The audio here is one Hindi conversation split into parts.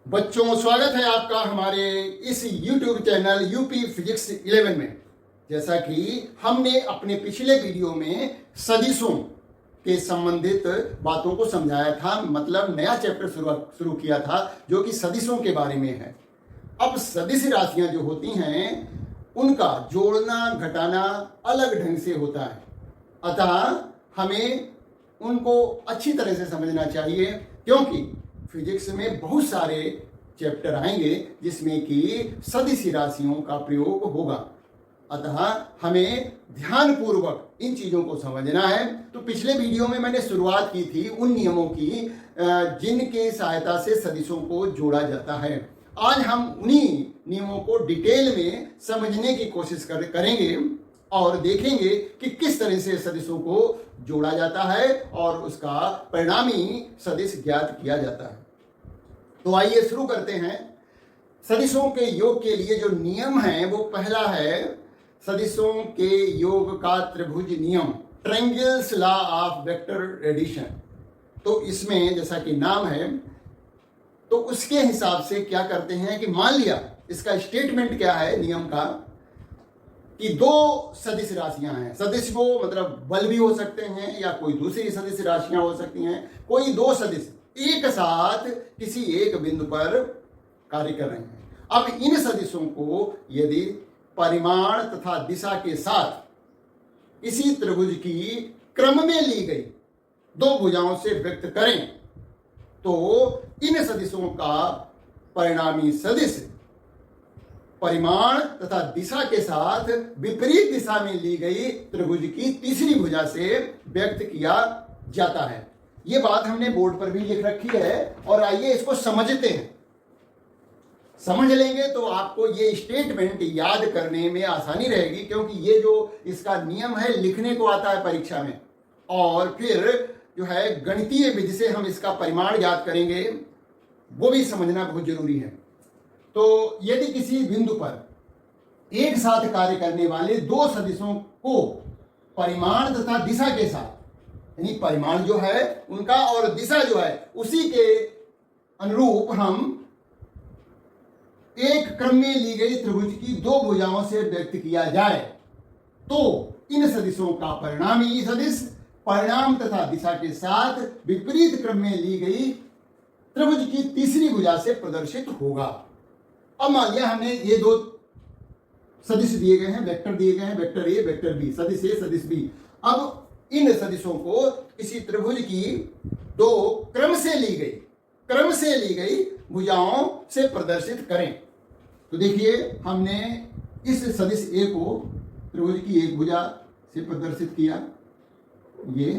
बच्चों, स्वागत है आपका हमारे इस YouTube चैनल यूपी फिजिक्स 11 में। जैसा कि हमने अपने पिछले वीडियो में सदिशों के संबंधित बातों को समझाया था, मतलब नया चैप्टर शुरू किया था जो कि सदिशों के बारे में है। अब सदिश राशियां जो होती हैं उनका जोड़ना घटाना अलग ढंग से होता है, अतः हमें उनको अच्छी तरह से समझना चाहिए, क्योंकि फिजिक्स में बहुत सारे चैप्टर आएंगे जिसमें कि सदिश राशियों का प्रयोग होगा। अतः हमें ध्यानपूर्वक इन चीज़ों को समझना है। तो पिछले वीडियो में मैंने शुरुआत की थी उन नियमों की जिनकी सहायता से सदिशों को जोड़ा जाता है। आज हम उन्हीं नियमों को डिटेल में समझने की कोशिश करेंगे और देखेंगे कि किस तरह से सदिशों को जोड़ा जाता है और उसका परिणामी सदिश ज्ञात किया जाता है। तो आइए शुरू करते हैं। सदिशों के योग के लिए जो नियम है वो पहला है सदिशों के योग का त्रिभुज नियम, triangles law of vector addition. तो इसमें जैसा कि नाम है तो उसके हिसाब से क्या करते हैं कि मान लिया इसका स्टेटमेंट क्या है नियम का कि दो सदिश राशियां हैं। सदिश वो मतलब बल भी हो सकते हैं या कोई दूसरी सदिश राशियां हो सकती हैं। कोई दो सदिश एक साथ किसी एक बिंदु पर कार्य कर रहे हैं। अब इन सदिशों को यदि परिमाण तथा दिशा के साथ इसी त्रिभुज की क्रम में ली गई दो भुजाओं से व्यक्त करें तो इन सदिशों का परिणामी सदिश परिमाण तथा दिशा के साथ विपरीत दिशा में ली गई त्रिभुज की तीसरी भुजा से व्यक्त किया जाता है। ये बात हमने बोर्ड पर भी लिख रखी है और आइए इसको समझते हैं। समझ लेंगे तो आपको ये स्टेटमेंट याद करने में आसानी रहेगी, क्योंकि ये जो इसका नियम है लिखने को आता है परीक्षा में, और फिर जो है गणितीय विधि से हम इसका परिमाण याद करेंगे, वो भी समझना बहुत जरूरी है। तो यदि किसी बिंदु पर एक साथ कार्य करने वाले दो सदिशों को परिमाण तथा दिशा के साथ, यानी परिमाण जो है उनका और दिशा जो है उसी के अनुरूप हम एक क्रम में ली गई त्रिभुज की दो भुजाओं से व्यक्त किया जाए तो इन सदिशों का परिणामी सदिश परिणाम तथा दिशा के साथ विपरीत क्रम में ली गई त्रिभुज की तीसरी भुजा से प्रदर्शित होगा। अब मान लिया हमने ये दो सदिश दिए गए हैं, वेक्टर दिए गए हैं, वेक्टर ए वेक्टर बी, सदिश ए सदिश बी। अब इन सदिशों को किसी त्रिभुज की दो क्रम से ली गई भुजाओं से प्रदर्शित करें। तो देखिए हमने इस सदिश ए को त्रिभुज की एक भुजा से प्रदर्शित किया, ये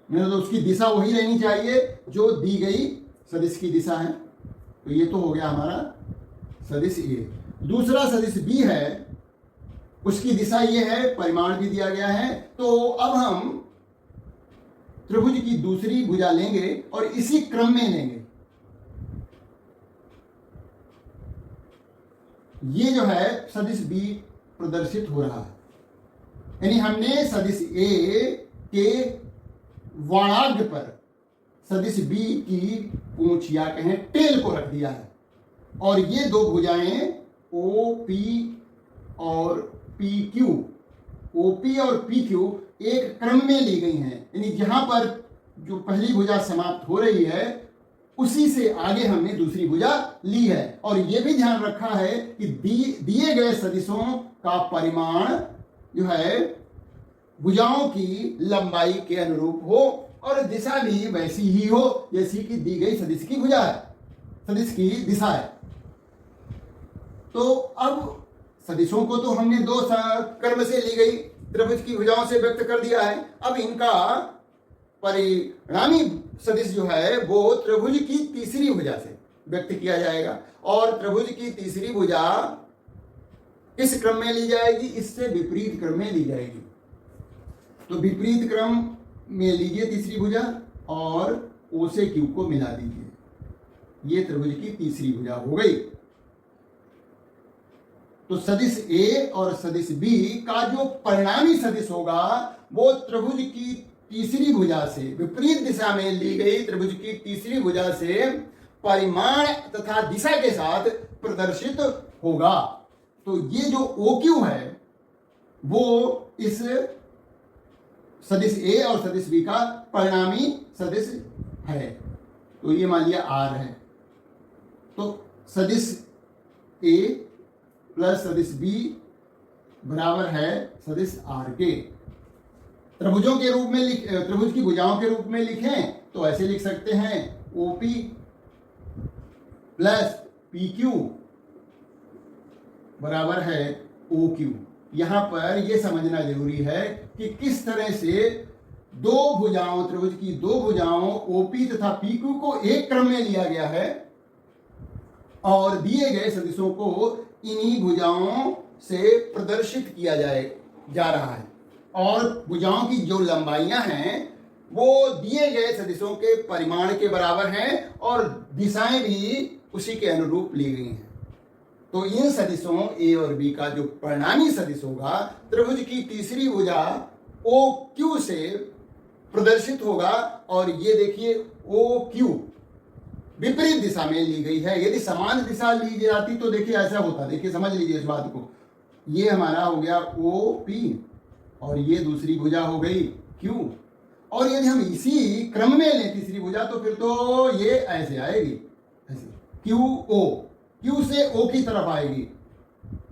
तो उसकी दिशा वही रहनी चाहिए जो दी गई सदिश की दिशा है। तो ये तो हो गया हमारा सदिश ए। दूसरा सदिश बी है, उसकी दिशा ये है, परिमाण भी दिया गया है। तो अब हम त्रिभुज की दूसरी भुजा लेंगे और इसी क्रम में लेंगे। ये जो है सदिश बी प्रदर्शित हो रहा है, यानी हमने सदिश ए के वाणाग्र पर सदिश बी की पूंछ या कहें टेल को रख दिया है, और ये दो भुजाएं ओ पी और पी क्यू, ओपी और पी क्यू एक क्रम में ली गई हैं, यानी जहां पर जो पहली भुजा समाप्त हो रही है उसी से आगे हमने दूसरी भुजा ली है। और यह भी ध्यान रखा है कि दिए गए सदिशों का परिमाण जो है भुजाओं की लंबाई के अनुरूप हो और दिशा भी वैसी ही हो जैसी कि दी गई सदिश की भुजा है, सदिश की दिशा है। तो अब सदिशों को तो हमने दो क्रम से ली गई त्रिभुज की भुजाओं से व्यक्त कर दिया है। अब इनका परिणामी सदिश जो है वो त्रिभुज की तीसरी भुजा से व्यक्त किया जाएगा, और त्रिभुज की तीसरी भुजा किस क्रम में ली जाएगी? इससे विपरीत क्रम में ली जाएगी। तो विपरीत क्रम में लीजिए तीसरी भुजा और ओ से क्यू को मिला दीजिए, ये त्रिभुज की तीसरी भुजा हो गई। तो सदिश ए और सदिश बी का जो परिणामी सदिश होगा वो त्रिभुज की तीसरी भुजा से विपरीत दिशा में ली गई त्रिभुज की तीसरी भुजा से परिमाण तथा दिशा के साथ प्रदर्शित होगा। तो ये जो OQ है वो इस सदिश A और सदिश B का परिणामी सदिश है। तो ये मान लिया R है, तो सदिश A प्लस सदिश B बराबर है सदिश R के। त्रिभुजों के रूप में त्रिभुज की भुजाओं के रूप में लिखें तो ऐसे लिख सकते हैं OP प्लस PQ बराबर है OQ। यहां पर यह समझना जरूरी है कि किस तरह से दो भुजाओं, त्रिभुज की दो भुजाओं OP तथा PQ को एक क्रम में लिया गया है और दिए गए सदिशों को इन्हीं भुजाओं से प्रदर्शित किया जा रहा है, और भुजाओं की जो लंबाइयां हैं वो दिए गए सदिशों के परिमाण के बराबर हैं और दिशाएं भी उसी के अनुरूप ली गई हैं। तो इन सदिशों A और B का जो परिणामी सदिश होगा त्रिभुज की तीसरी भुजा OQ से प्रदर्शित होगा, और ये देखिए OQ विपरीत दिशा में ली गई है। यदि समान दिशा ली जाती तो देखिए ऐसा होता, देखिए समझ लीजिए इस बात को। ये हमारा हो गया OP और ये दूसरी भुजा हो गई Q, और यदि हम इसी क्रम में लें तीसरी भुजा तो फिर तो ये ऐसे आएगी, ऐसे QO, Q से O की तरफ आएगी।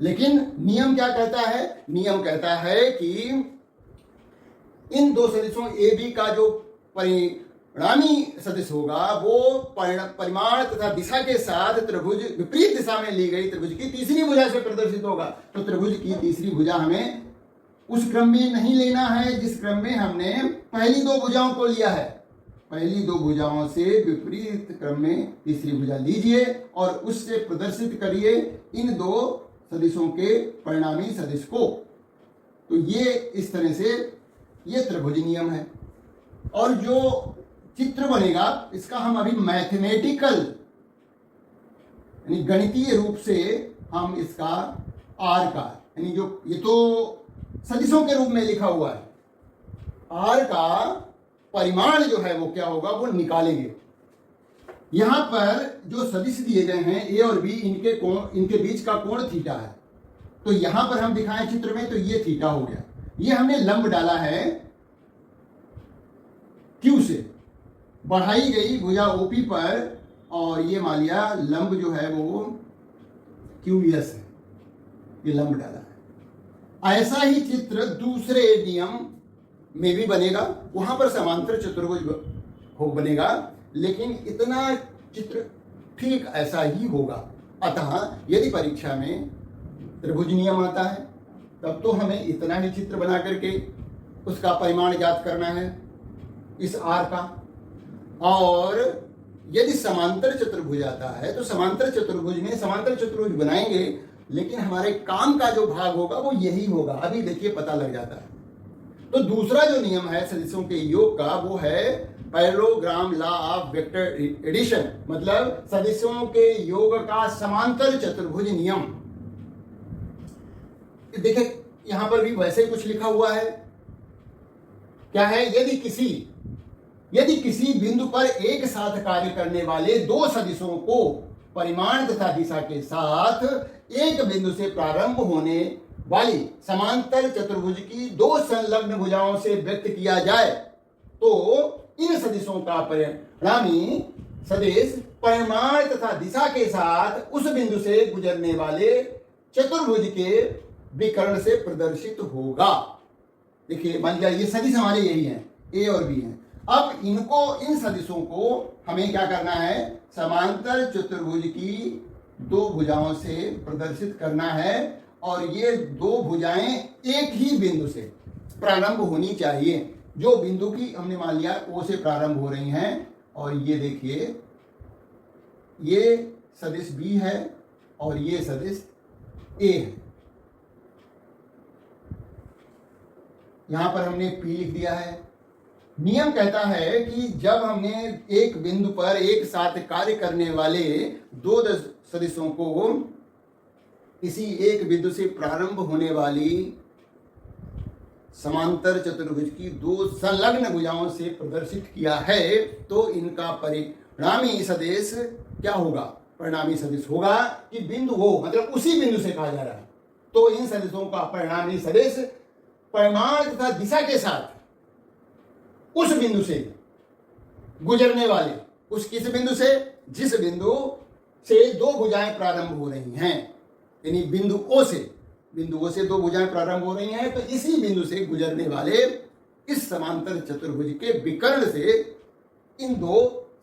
लेकिन नियम क्या कहता है? नियम कहता है कि इन दो सदिशों AB का जो परिणामी सदिश होगा वो परिमाण तथा दिशा के साथ त्रिभुज विपरीत दिशा में ली गई त्रिभुज की तीसरी भुजा से प्रदर्शित होगा। तो त्रिभुज की तीसरी भुजा हमें उस क्रम में नहीं लेना है जिस क्रम में हमने पहली दो भुजाओं को लिया है। पहली दो भुजाओं से विपरीत क्रम में तीसरी भुजा लीजिए और उससे प्रदर्शित करिए इन दो सदिशों के परिणामी सदिश को। तो ये इस तरह से ये त्रिभुज नियम है, और जो चित्र बनेगा इसका हम अभी मैथमेटिकल यानी गणितीय रूप से हम इसका R का यानी जो ये तो सदिशों के रूप में लिखा हुआ है, R का परिमाण जो है वो क्या होगा वो निकालेंगे। यहां पर जो सदिश दिए गए हैं A और B, इनके बीच का कोण थीटा है। तो यहां पर हम दिखाएं चित्र में तो ये थीटा हो गया। ये हमने लंब डाला है Q से, बढ़ाई गई भुजा OP पर, और ये मान लिया लंब जो है वो QS है, ये लंब डाला है। ऐसा ही चित्र दूसरे नियम में भी बनेगा, वहां पर समांतर चतुर्भुज बनेगा, लेकिन इतना चित्र ठीक ऐसा ही होगा। अतः यदि परीक्षा में त्रिभुज नियम आता है तब तो हमें इतना ही चित्र बना करके उसका परिमाण ज्ञात करना है इस R का, और यदि समांतर चतुर्भुज आता है तो समांतर चतुर्भुज में समांतर चतुर्भुज बनाएंगे, लेकिन हमारे काम का जो भाग होगा वो यही होगा। अभी देखिए पता लग जाता है। तो दूसरा जो नियम है सदिशों के योग का वो है parallelogram law of vector addition, मतलब सदिशों के योग का समांतर चतुर्भुज नियम। देखिए यहां पर भी वैसे ही कुछ लिखा हुआ है। क्या है? यदि किसी बिंदु पर एक साथ कार्य करने वाले दो सदिशों को परिमाण तथा दिशा के साथ एक बिंदु से प्रारंभ होने वाली समांतर चतुर्भुज की दो संलग्न भुजाओं से व्यक्त किया जाए तो इन सदिशों का परिणामी सदिश परिमाण तथा दिशा के साथ उस बिंदु से गुजरने वाले चतुर्भुज के विकर्ण से प्रदर्शित होगा। देखिए मान लिया ये सदिश हमारे यही हैं, A और B हैं। अब इन सदिशों को हमें क्या करना है? समांतर चतुर्भुज की दो भुजाओं से प्रदर्शित करना है, और ये दो भुजाएं एक ही बिंदु से प्रारंभ होनी चाहिए। जो बिंदु की हमने मान लिया O से प्रारंभ हो रही हैं, और ये देखिए ये सदिश B है और ये सदिश A है। यहां पर हमने P लिख दिया है। नियम कहता है कि जब हमने एक बिंदु पर एक साथ कार्य करने वाले दो सदिशों को किसी एक बिंदु से प्रारंभ होने वाली समांतर चतुर्भुज की दो संलग्न भुजाओं से प्रदर्शित किया है तो इनका परिणामी सदिश क्या होगा, परिणामी सदिश होगा कि बिंदु हो, मतलब उसी बिंदु से कहा जा रहा है। तो इन सदिशों का परिणामी सदिश परिमाण तथा दिशा के साथ उस बिंदु से गुजरने वाले, उस किस बिंदु से, जिस बिंदु से दो भुजाएं प्रारंभ हो रही हैं, यानी बिंदु ओ से दो भुजाएं प्रारंभ हो रही हैं, तो इसी बिंदु से गुजरने वाले इस समांतर चतुर्भुज के विकर्ण से इन दो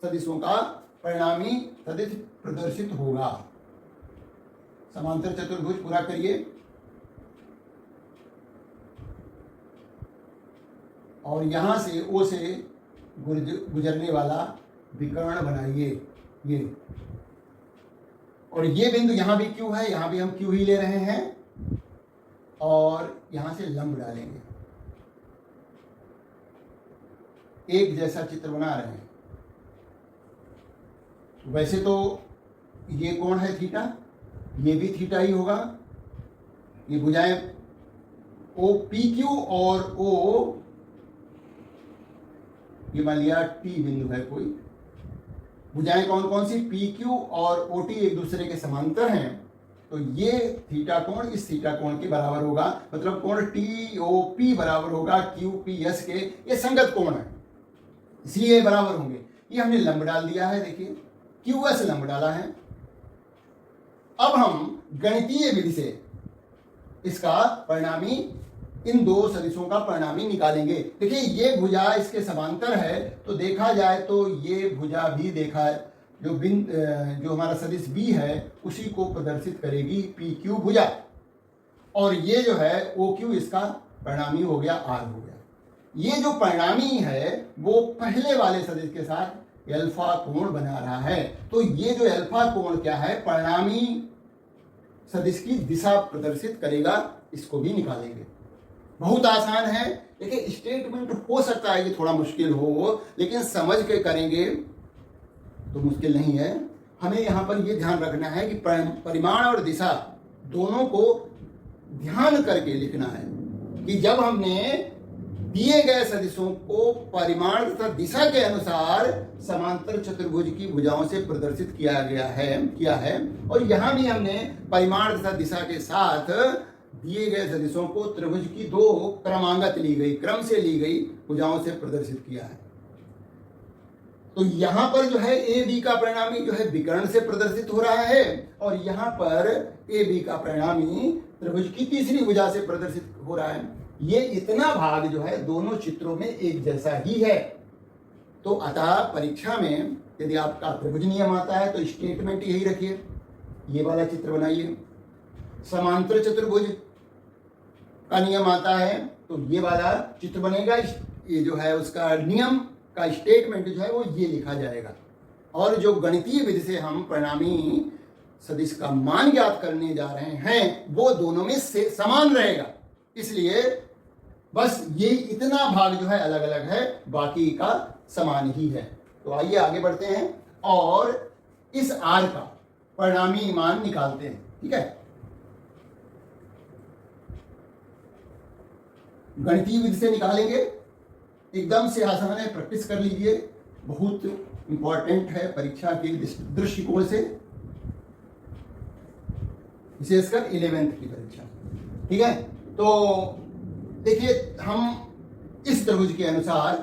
सदिशों का परिणामी सदिश प्रदर्शित होगा। समांतर चतुर्भुज पूरा करिए और यहां से ओ से गुजरने वाला विकर्ण बनाइए ये, और ये बिंदु यहां भी क्यू है, यहां भी हम क्यू ही ले रहे हैं और यहां से लंब डालेंगे, एक जैसा चित्र बना रहे हैं। वैसे तो ये कोण है थीटा, ये भी थीटा ही होगा, ये भुजाएं ओ पी क्यू और ओ, ये मान लिया टी बिंदु है कोई, भुजाएं कौन कौन सी, पी क्यू और ओ टी एक दूसरे के समांतर हैं, तो ये थीटा कोण इस थीटा कोण के बराबर होगा, मतलब कोण टी ओ पी बराबर होगा क्यू पी एस के, ये संगत कोण है इसलिए बराबर होंगे। ये हमने लंब डाल दिया है, देखिए क्यू एस लंब डाला है। अब हम गणितीय विधि से इसका परिणामी, इन दो सदिशों का परिणामी निकालेंगे। देखिए ये भुजा इसके समांतर है, तो देखा जाए तो ये भुजा भी देखा है, जो हमारा सदिश बी है उसी को प्रदर्शित करेगी पी क्यू भुजा, और ये जो है ओ क्यू इसका परिणामी हो गया, आर हो गया। ये जो परिणामी है वो पहले वाले सदिश के साथ अल्फा कोण बना रहा है, तो ये जो अल्फा कोण क्या है, परिणामी सदिश की दिशा प्रदर्शित करेगा, इसको भी निकालेंगे। बहुत आसान है, देखिए स्टेटमेंट हो सकता है कि थोड़ा मुश्किल हो, लेकिन समझ के करेंगे तो मुश्किल नहीं है। हमें यहाँ पर ये ध्यान रखना है कि परिमाण और दिशा दोनों को ध्यान करके लिखना है कि जब हमने दिए गए सदिशों को परिमाण तथा दिशा के अनुसार समांतर चतुर्भुज की भुजाओं से प्रदर्शित किया है, और यहाँ भी हमने परिमाण तथा दिशा के साथ दिए गए सदिशों को त्रिभुज की दो क्रमांगत ली गई, क्रम से ली गई भुजाओं से प्रदर्शित किया है। तो यहाँ पर जो है ए बी का परिणामी जो है विकर्ण से प्रदर्शित हो रहा है, और यहाँ पर ए बी का परिणामी त्रिभुज की तीसरी भुजा से प्रदर्शित हो रहा है। ये इतना भाग जो है दोनों चित्रों में एक जैसा ही है। तो अतः परीक्षा में यदि आपका त्रिभुज नियम आता है तो स्टेटमेंट यही रखिए, ये वाला चित्र बनाइए। समांतर चतुर्भुज का नियम आता है तो ये वाला चित्र बनेगा, ये जो है उसका नियम का स्टेटमेंट जो है वो ये लिखा जाएगा। और जो गणितीय विधि से हम परिणामी सदिश का मान ज्ञात करने जा रहे हैं वो दोनों में से समान रहेगा, इसलिए बस ये इतना भाग जो है अलग अलग है, बाकी का समान ही है। तो आइए आगे बढ़ते हैं और इस आर का परिणामी मान निकालते हैं। ठीक है, गणितीय विधि से निकालेंगे, एकदम से आसान है, प्रैक्टिस कर लीजिए, बहुत इंपॉर्टेंट है परीक्षा के दृष्टिकोण से, विशेषकर 11th की परीक्षा। ठीक है, तो देखिए हम इस त्रिभुज के अनुसार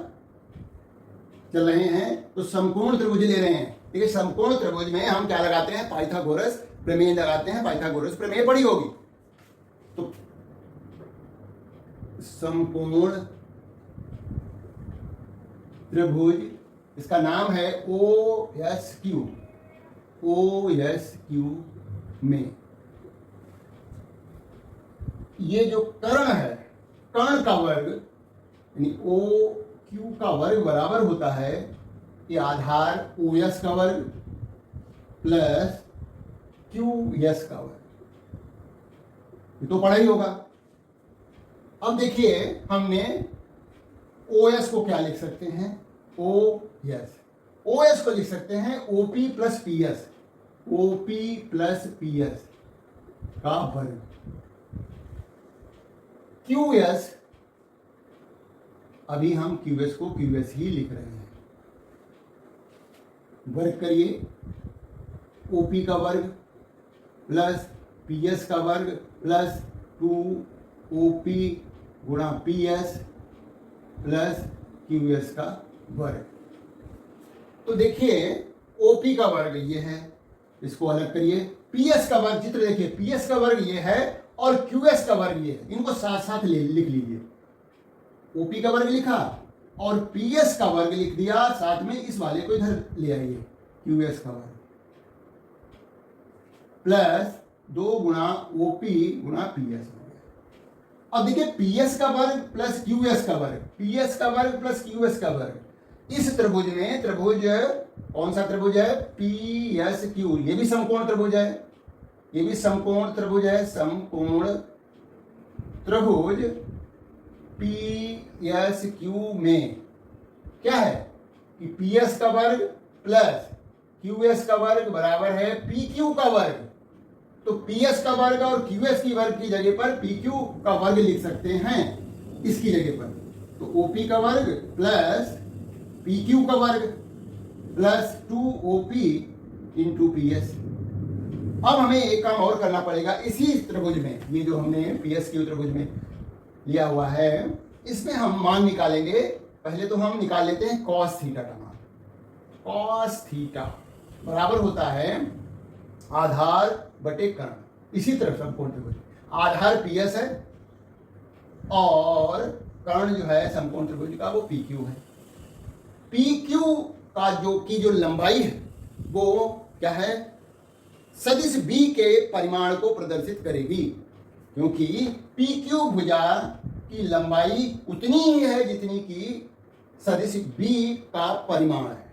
चल रहे हैं, तो समकोण त्रिभुज ले रहे हैं। ठीक है, समकोण त्रिभुज में हम क्या लगाते हैं, पाइथागोरस प्रमेय लगाते हैं। पाइथागोरस प्रमेय पढ़ी होगी। तो समकोण त्रिभुज, इसका नाम है ओ एस क्यू में ये जो कर्ण है, कर्ण का वर्ग यानी ओ क्यू का वर्ग बराबर होता है ये आधार ओ एस का वर्ग प्लस क्यू एस का वर्ग, ये तो पढ़ा ही होगा। अब देखिए हमने ओ एस को क्या लिख सकते हैं, ओ एस को लिख सकते हैं OP plus P S, OP plus P S का वर्ग। क्यू एस, अभी हम क्यू एस को क्यू एस ही लिख रहे हैं, वर्ग करिए ओपी का वर्ग प्लस पीएस का वर्ग प्लस 2 ओपी गुणा पीएस प्लस क्यूएस का वर्ग। तो देखिए ओपी का वर्ग ये है, इसको अलग करिए। पीएस का वर्ग चित्र देखिए, पीएस का वर्ग ये है और क्यूएस का वर्ग ये है, इनको साथ साथ लिख लीजिए। ओपी का वर्ग लिखा और पीएस का वर्ग लिख दिया, साथ में इस वाले को इधर ले आइए, क्यूएस का वर्ग प्लस 2 गुणा ओपी गुणा पीएस हो गया। अब देखिए पीएस का वर्ग प्लस क्यूएस का वर्ग, पीएस का वर्ग प्लस क्यूएस का वर्ग, इस त्रिभुज में त्रिभुज कौन सा त्रिभुज है? पीएस क्यू, ये भी समकोण त्रिभुज है, ये भी समकोण त्रिभुज है, समकोण त्रिभुज पीएस क्यू में क्या है कि पीएस का वर्ग प्लस क्यूएस का वर्ग बराबर है पी क्यू का वर्ग। तो पीएस का वर्ग और क्यूएस की वर्ग की जगह पर पी क्यू का वर्ग लिख सकते हैं इसकी जगह पर। तो ओपी का वर्ग प्लस पी क्यू का वर्ग प्लस 2 ओपी इंटू पीएस। अब हमें एक काम और करना पड़ेगा इसी त्रिभुज में, ये जो हमने पीएस क्यू त्रिभुज में लिया हुआ है, इसमें हम मान निकालेंगे। पहले तो हम निकाल लेते हैं कॉस थीटा का मान। कॉस थीटा बराबर होता है आधार बटे कर्ण। इसी तरफ समकोण त्रिभुज, आधार पीएस है और कर्ण जो है समकोण त्रिभुज का वो पी क्यू है। पी क्यू का जो लंबाई है वो क्या है? सदिश बी के परिमाण को प्रदर्शित करेगी, क्योंकि पी क्यू भुजा की लंबाई उतनी ही है जितनी की सदिश बी का परिमाण है।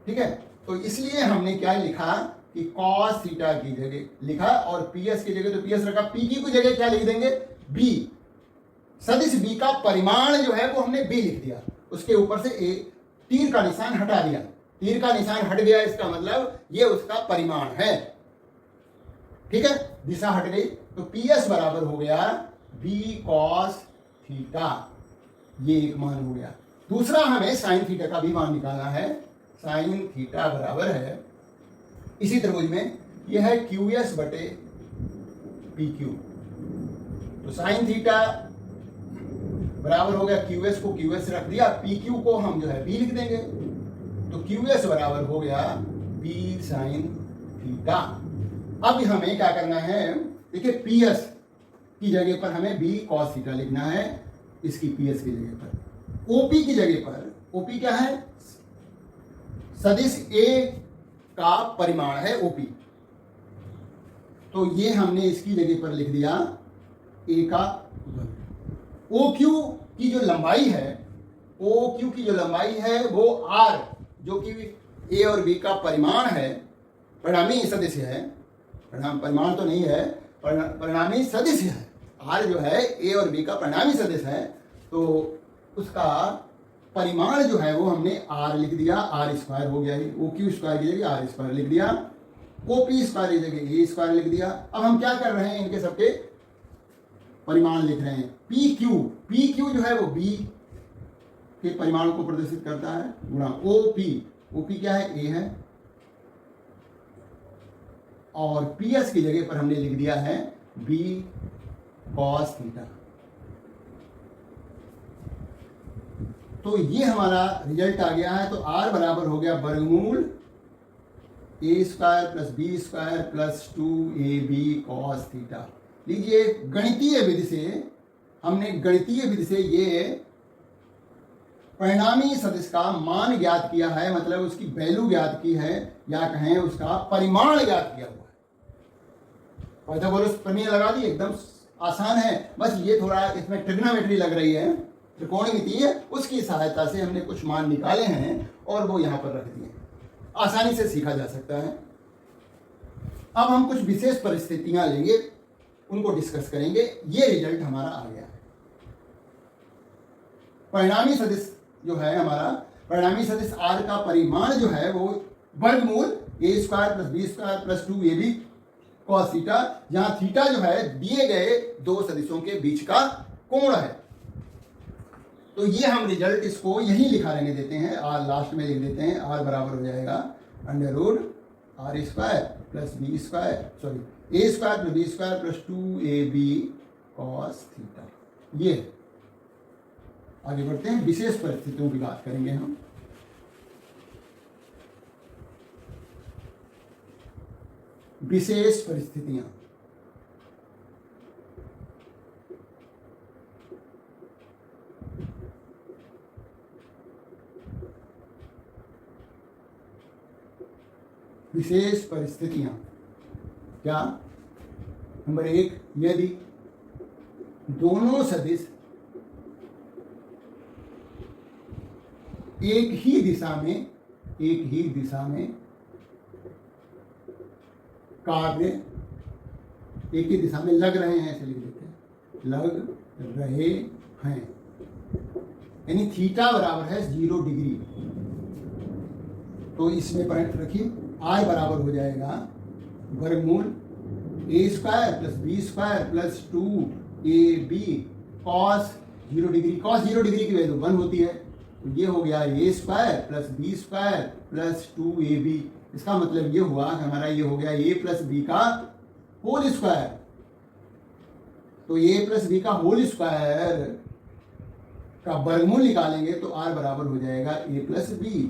ठीक है, तो इसलिए हमने क्या लिखा कि कॉस थीटा की जगह लिखा और पीएस की जगह तो पीएस रखा, पी क्यू की जगह क्या लिख देंगे? बी। सदिश बी का परिमाण जो है वो हमने बी लिख दिया, उसके ऊपर से एक तीर का निशान हटा दिया। तीर का निशान हट गया, इसका मतलब ये उसका परिमाण है। ठीक है, दिशा हट गई, तो पीएस बराबर हो गया बी कॉस थीटा, ये एक मान हो गया। दूसरा हमें साइन थीटा का भी मान निकालना है। साइन थीटा बराबर है इसी त्रिभुज में यह है क्यूएस बटे पी क्यू। तो साइन थीटा बराबर हो गया, क्यूएस को क्यूएस रख दिया, पी क्यू को हम जो है बी लिख देंगे। तो क्यूएस बराबर हो गया बी साइन थीटा। अब हमें क्या करना है? देखिए पीएस की जगह पर हमें बी कॉस थीटा लिखना है, इसकी पीएस की जगह पर। ओपी की जगह पर, ओपी क्या है? सदिश ए का परिमाण है ओपी, तो ये हमने इसकी जगह पर लिख दिया ए का वर्ग। ओ क्यू की जो लंबाई है, ओ क्यू की जो लंबाई है वो आर, जो कि ए और बी का परिमाण है, परिणामी सदिश है, परिमाण तो नहीं है, परिणामी सदिश है। आर जो है ए और बी का परिणामी सदिश है, तो उसका परिमाण जो है वो हमने आर लिख दिया, आर स्क्वायर हो गया। ओ क्यू स्क्वायर की जगह आर स्क्वायर लिख दिया, ओ पी स्क्वायर की जगह ए स्क्वायर लिख दिया। अब हम क्या कर रहे हैं? इनके सबके परिमाण लिख रहे हैं। पी क्यू जो है वो बी के परिमाण को प्रदर्शित करता है गुणा ओ पी क्या है? ए है, और पीएस की जगह पर हमने लिख दिया है बी कॉस थीटा। तो ये हमारा रिजल्ट आ गया है। तो आर बराबर हो गया वर्गमूल a square plus B square plus 2ab cos theta. लीजिए गणितीय विधि से ये परिणामी सदिश का मान ज्ञात किया है, मतलब उसकी वैल्यू ज्ञात की है, या कहें उसका परिमाण ज्ञात किया हुआ है। पाइथागोरस प्रमेय लगा दी, एकदम आसान है। बस ये थोड़ा इसमें ट्रिग्नोमेट्री लग रही है, त्रिकोणमिति है, उसकी सहायता से हमने कुछ मान निकाले हैं और वो यहाँ पर रख दिए। आसानी से सीखा जा सकता है। अब हम कुछ विशेष परिस्थितियां लेंगे, उनको डिस्कस करेंगे। ये रिजल्ट हमारा आ गया है। परिणामी सदिश जो है हमारा, परिणामी सदिश आर का परिमाण जो है वो वर्गमूल a square plus B square plus 2ab cos theta, जहां थीटा जो है दिए गए दो सदिशों के बीच का कोण है। तो ये हम रिजल्ट इसको यही लिखा रहने देते हैं, आर लास्ट में लिख देते हैं। आर बराबर हो जाएगा under root R square plus B square, sorry A square plus B square plus 2ab cos theta. ये आगे बढ़ते हैं, विशेष परिस्थितियों की बात करेंगे हम। विशेष परिस्थितियां, विशेष परिस्थितियां क्या? नंबर 1, यदि दोनों सदिश एक ही दिशा में कार्य, एक ही दिशा में लग रहे हैं, ऐसे लिख देते हैं, लग रहे हैं, यानी थीटा बराबर है 0 डिग्री। तो इसमें पॉइंट रखिए, आई बराबर हो जाएगा वर्गमूल a square plus B square plus 2ab cos 0 degree. Cos 0 degree की वैल्यू 1 होती है, तो ये हो गया a square plus B square plus 2ab। इसका मतलब ये हुआ कि हमारा ये हो गया ए प्लस बी का होल स्क्वायर। तो ए प्लस बी का होल स्क्वायर का वर्गमूल निकालेंगे तो आर बराबर हो जाएगा ए प्लस बी।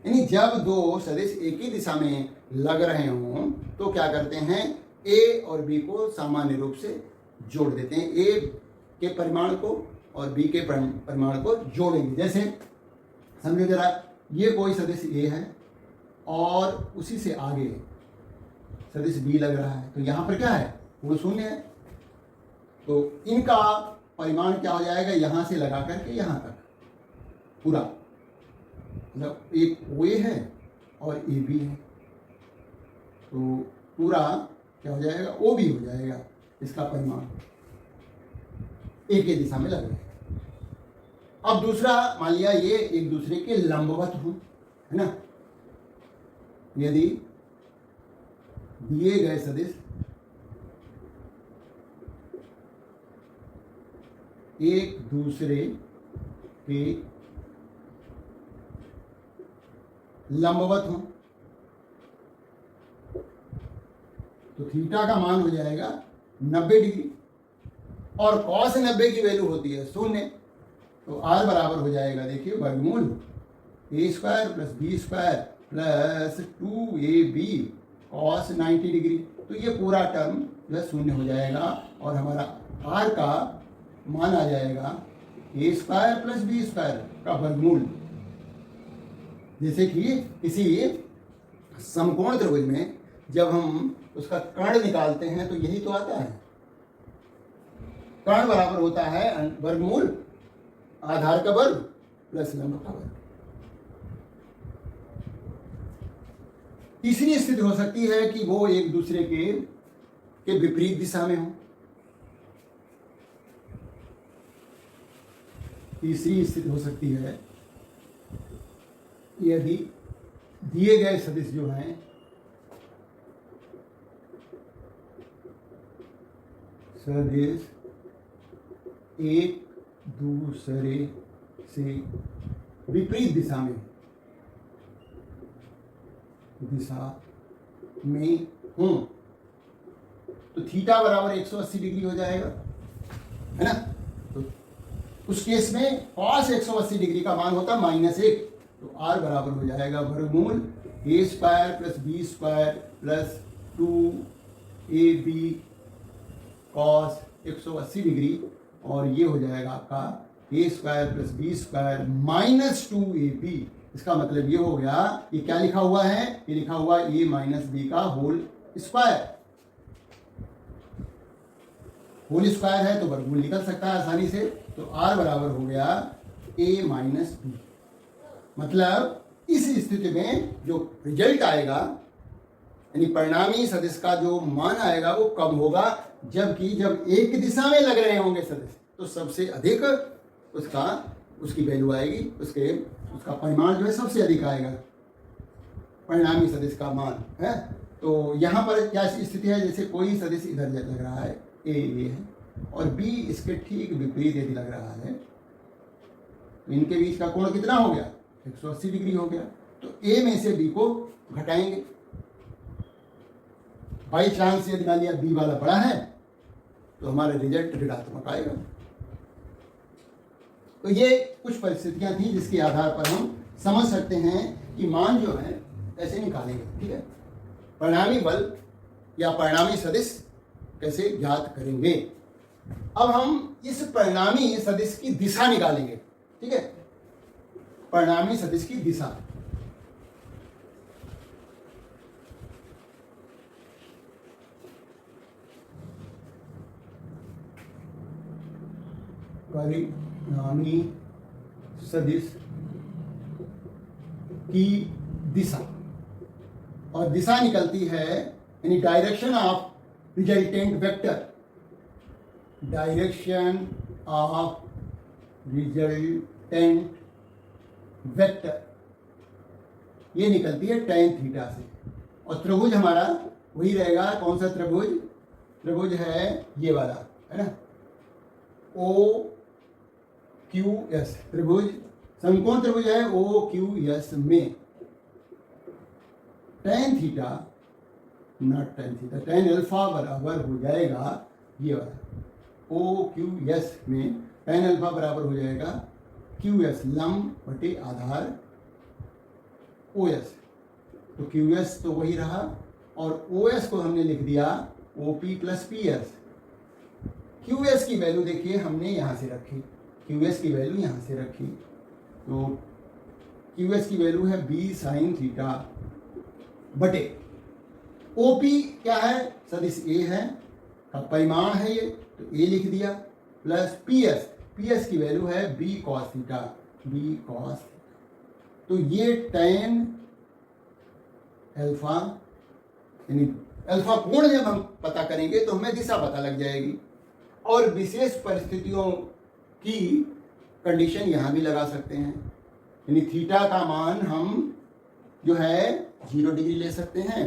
यानी जब दो सदिश एक ही दिशा में लग रहे हों तो क्या करते हैं, ए और बी को सामान्य रूप से जोड़ देते हैं, ए के परिमाण को और बी के परिमाण को जोड़ेंगे। जैसे समझो जरा, ये कोई सदिश ए है और उसी से आगे सदिश बी लग रहा है, तो यहाँ पर क्या है, वो शून्य है। तो इनका परिमाण क्या हो जाएगा, यहाँ से लगा करके यहाँ तक पूरा, मतलब एक ओ ए है और ए बी है, तो पूरा क्या हो जाएगा, ओ बी हो जाएगा। इसका परिमाण एक ही दिशा में लग रहा है। अब दूसरा, मान लिया ये एक दूसरे के लंबवत हो, है ना। यदि दिए गए सदिश एक दूसरे के लंबवत हो तो थीटा का मान हो जाएगा 90 डिग्री और कॉस 90 की वैल्यू होती है 0। तो आर बराबर हो जाएगा, देखिए, वर्गमूल a square plus B square plus 2ab cos 90 degree. तो ये पूरा टर्म जो है 0 हो जाएगा और हमारा आर का मान आ जाएगा a square plus B square का वर्गमूल। जैसे कि किसी समकोण त्रिभुज में जब हम उसका कर्ण निकालते हैं तो यही तो आता है, कर्ण बराबर होता है वर्गमूल आधार का वर्ग प्लस लंब का वर्ग। तीसरी स्थिति हो सकती है कि वो एक दूसरे के विपरीत दिशा में हो। तीसरी स्थिति हो सकती है यदि दिए गए सदिश जो हैं सदिश एक दूसरे से विपरीत दिशा में हों तो थीटा बराबर 180 डिग्री हो जाएगा, है ना। तो उस केस में कॉस 180 डिग्री का मान होता है -1। तो आर बराबर हो जाएगा वर्गमूल a square plus B square plus 2ab cos 180 degree और ये हो जाएगा आपका a square plus B square minus 2ab। इसका मतलब ये हो गया, ये क्या लिखा हुआ है, ये लिखा हुआ ए माइनस बी का होल स्क्वायर। होल स्क्वायर है तो वर्गमूल निकल सकता है आसानी से। तो आर बराबर हो गया ए माइनस बी। मतलब इस स्थिति में जो रिजल्ट आएगा, यानी परिणामी सदिश का जो मान आएगा वो कब होगा, जबकि जब एक दिशा में लग रहे होंगे सदिश तो सबसे अधिक उसकी वैल्यू आएगी, उसका परिमाण जो है सबसे अधिक आएगा, परिणामी सदिश का मान है। तो यहाँ पर क्या स्थिति है, जैसे कोई सदिश इधर लग रहा है, ए ये है और बी इसके ठीक विपरीत यदि लग रहा है तो इनके बीच का कोण कितना हो गया, 180 डिग्री हो गया। तो ए में से बी को घटाएंगे बाई चांस यदि मान लिया बी वाला बड़ा है तो हमारा रिजल्ट ऋणात्मक आएगा। तो ये कुछ परिस्थितियां थी जिसके आधार पर हम समझ सकते हैं कि मान जो है कैसे निकालेंगे। ठीक है, परिणामी बल या परिणामी सदिश कैसे ज्ञात करेंगे। अब हम इस परिणामी सदिश की दिशा निकालेंगे। ठीक है, परिणामी सदिश की दिशा, परिणामी सदिश की दिशा, और दिशा निकलती है यानी direction of resultant vector, direction of resultant vector ये निकलती है tan थीटा से। और त्रिभुज हमारा वही रहेगा, कौन सा त्रिभुज? त्रिभुज है ये वाला, है ना, OQS त्रिभुज, समकोण त्रिभुज है OQS में tan theta, not tan theta, tan alpha बराबर हो जाएगा ये वाला OQS में tan अल्फा बराबर हो जाएगा QS लंब बटे आधार OS। तो QS तो वही रहा और OS को हमने लिख दिया OP प्लस PS। QS की वैल्यू देखिए हमने यहाँ से रखी, QS की वैल्यू यहाँ से रखी, तो QS की वैल्यू है B साइन थीटा बटे OP क्या है? सदिश A है, का परिमाण है ये, तो A लिख दिया, प्लस PS की वैल्यू है B cos theta, B cos। तो ये tan अल्फा यानी अल्फा कोण जब हम पता करेंगे तो हमें दिशा पता लग जाएगी। और विशेष परिस्थितियों की कंडीशन यहाँ भी लगा सकते हैं, यानी थीटा का मान हम जो है 0 डिग्री ले सकते हैं।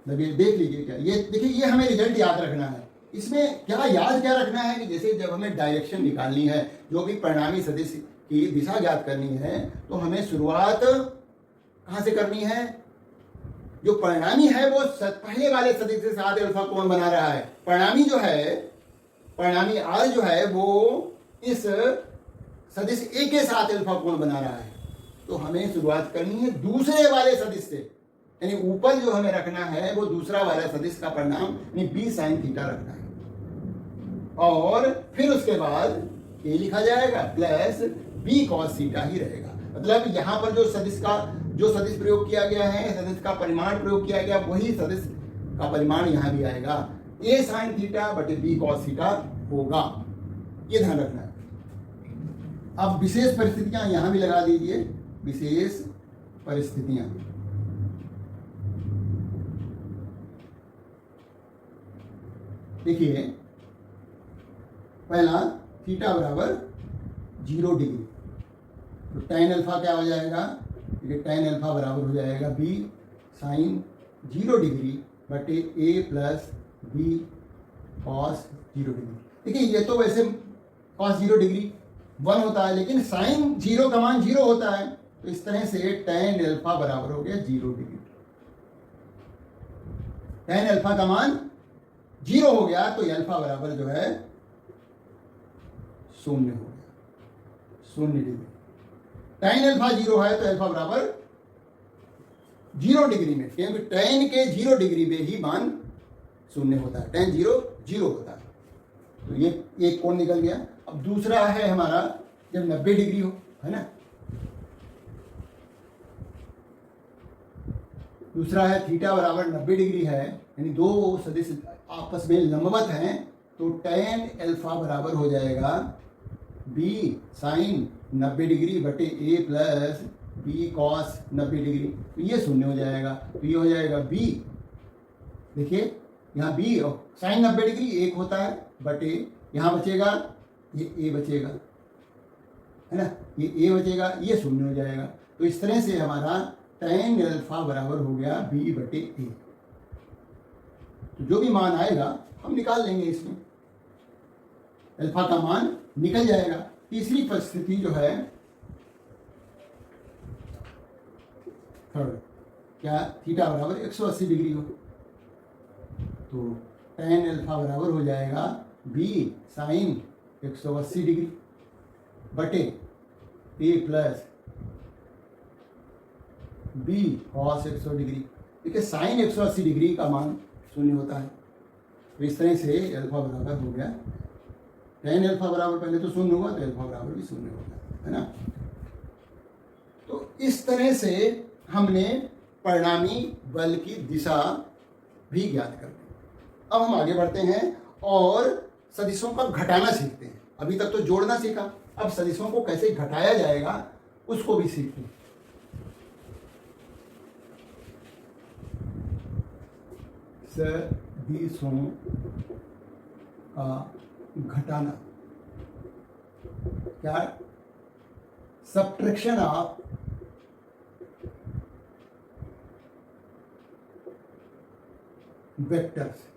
देख लीजिए क्या, ये देखिए, ये हमें रिजल्ट याद रखना है। इसमें क्या याद क्या रखना है कि जैसे जब हमें डायरेक्शन निकालनी है, जो भी परिणामी सदिश की दिशा ज्ञात करनी है, तो हमें शुरुआत कहाँ से करनी है? जो परिणामी है वो पहले वाले सदिश के साथ अल्फा कोण बना रहा है। परिणामी जो है, परिणामी R जो है वो इस सदिश A के साथ अल्फा कोण बना रहा है। तो हमें शुरुआत करनी है दूसरे वाले सदिश से, यानी ऊपर जो हमें रखना है वो दूसरा वाला सदिश का परिणाम यानी B साइन थीटा रखना है। और फिर उसके बाद ये लिखा जाएगा प्लस B cos थीटा ही रहेगा। मतलब यहाँ पर जो सदिश प्रयोग किया गया है, सदिश का परिमाण प्रयोग किया गया, वही सदिश का परिमाण यहाँ भी आएगा, A साइन थीटा बटे B cos थीटा होगा। ये ध्यान रखना है। अब विशेष परिस्थितियां यहाँ भी लगा दीजिए, विशेष परिस्थितियां। देखिए, पहला थीटा बराबर 0 डिग्री, तो tan अल्फा क्या हो जाएगा? देखिए, tan अल्फा बराबर हो जाएगा B साइन 0 डिग्री बटे A plus B cos 0 degree. देखिए, ये तो वैसे cos 0 डिग्री 1 होता है, लेकिन साइन 0 का मान 0 होता है, तो इस तरह से tan अल्फा बराबर हो गया 0 डिग्री। tan अल्फा का मान 0 हो गया तो अल्फा बराबर जो है 0 हो गया, 0 डिग्री। tan अल्फा 0 है तो अल्फा बराबर 0 डिग्री में, क्योंकि tan के 0 डिग्री में ही मान 0 होता है, tan 0 होता है। तो ये एक कोण निकल गया। अब दूसरा है हमारा जब 90 डिग्री हो, है ना, दूसरा है थीटा बराबर 90 डिग्री है, यानी दो सदिश आपस में लंबवत हैं, तो tan अल्फा बराबर हो जाएगा B साइन 90 डिग्री बटे A plus B cos 90 degree, तो ये 0 हो जाएगा। तो ये हो जाएगा B, देखिए यहाँ B साइन 90 डिग्री 1 होता है बटे, यहाँ बचेगा ये A बचेगा, है ना, ये A बचेगा, ये 0 हो जाएगा। तो इस तरह से हमारा tan अल्फा बराबर हो गया B बटे A। तो जो भी मान आएगा हम निकाल लेंगे, इसमें अल्फा का मान निकल जाएगा। तीसरी परिस्थिति जो है थर्ड, क्या थीटा बराबर 180 डिग्री हो, तो tan अल्फा बराबर हो जाएगा b साइन 180 डिग्री बटे a plus b cos 100 degree. देखिए साइन 180 डिग्री का मान शून्य होता है, तो इस तरह से अल्फा बराबर हो गया tan अल्फा बराबर, पहले तो शून्य होगा तो अल्फा बराबर भी शून्य होगा, है ना। तो इस तरह से हमने परिणामी बल की दिशा भी ज्ञात कर दी। अब हम आगे बढ़ते हैं और सदिशों का घटाना सीखते हैं। अभी तक तो जोड़ना सीखा, अब सदिशों को कैसे घटाया जाएगा उसको भी सीखते हैं। सदिशों का घटाना, क्या? Subtraction of vectors.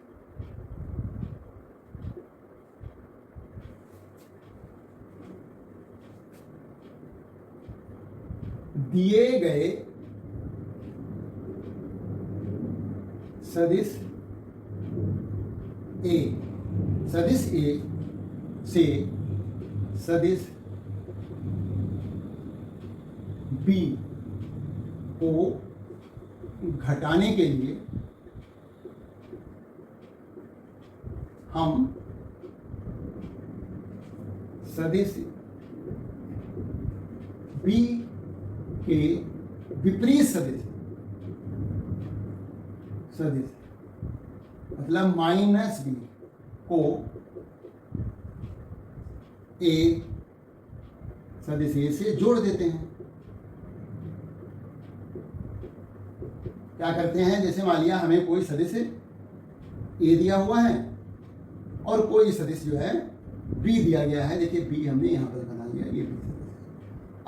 दिए गए सदिश ए से सदिश बी को घटाने के लिए हम सदिश बी के विपरीत सदिश मतलब माइनस बी को ए सदिश ए से जोड़ देते हैं। क्या करते हैं, जैसे मान लिया हमें कोई सदिश ए दिया हुआ है और कोई सदिश जो है बी दिया गया है। देखिए बी हमने यहां पर बना लिया, ये बी सदिश।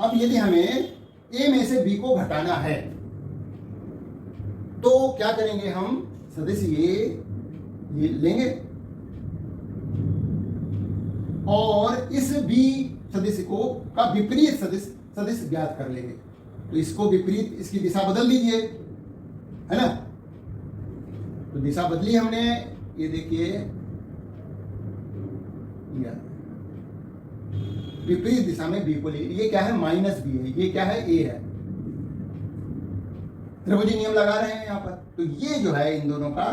अब यदि हमें ए में से बी को घटाना है तो क्या करेंगे, हम सदिश ये लेंगे और इस बी सदिश को का विपरीत सदिश ज्ञात कर लेंगे। तो इसको विपरीत, इसकी दिशा बदल दीजिए, है ना। तो दिशा बदली हमने, ये देखिए विपरीत दिशा में बी को ले, ये क्या है माइनस बी है, ये क्या है ए है। त्रिभुजी नियम लगा रहे हैं यहां पर, तो ये जो है इन दोनों का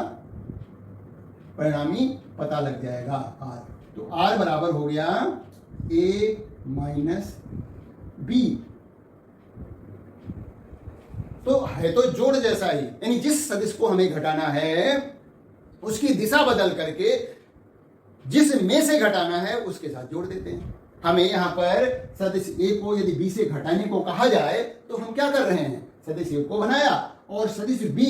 परिणामी पता लग जाएगा आर। तो आर बराबर हो गया ए माइनस बी। तो है तो जोड़ जैसा ही, यानी जिस सदिश को हमें घटाना है उसकी दिशा बदल करके जिस में से घटाना है उसके साथ जोड़ देते हैं। हमें यहां पर सदिश ए को यदि बी से घटाने को कहा जाए तो हम क्या कर रहे हैं, सदिश ए को बनाया और सदिश बी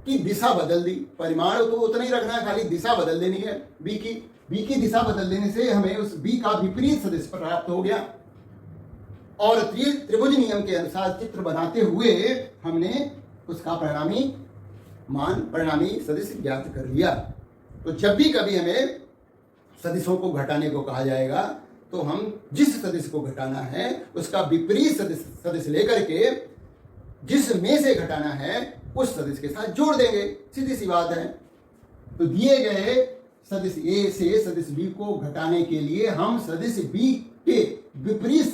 की दिशा बदल दी। परिमाण तो उतना ही रखना है, खाली दिशा बदल देनी है। बी की दिशा बदल देने से हमें उस बी का विपरीत सदिश प्राप्त हो गया और त्रिभुज नियम के अनुसार चित्र बनाते हुए हमने उसका परिणामी सदिश ज्ञात कर लिया। तो जब भी कभी हमें सदिशों को घटाने को कहा जाएगा तो हम जिस सदिश को घटाना है उसका विपरीत सदिश लेकर के जिस में से घटाना है उस सदिश के साथ जोड़ देंगे, सीधी सी बात है। तो दिए गए सदिश ए से सदिश बी को घटाने के लिए हम सदिश बी के विपरीत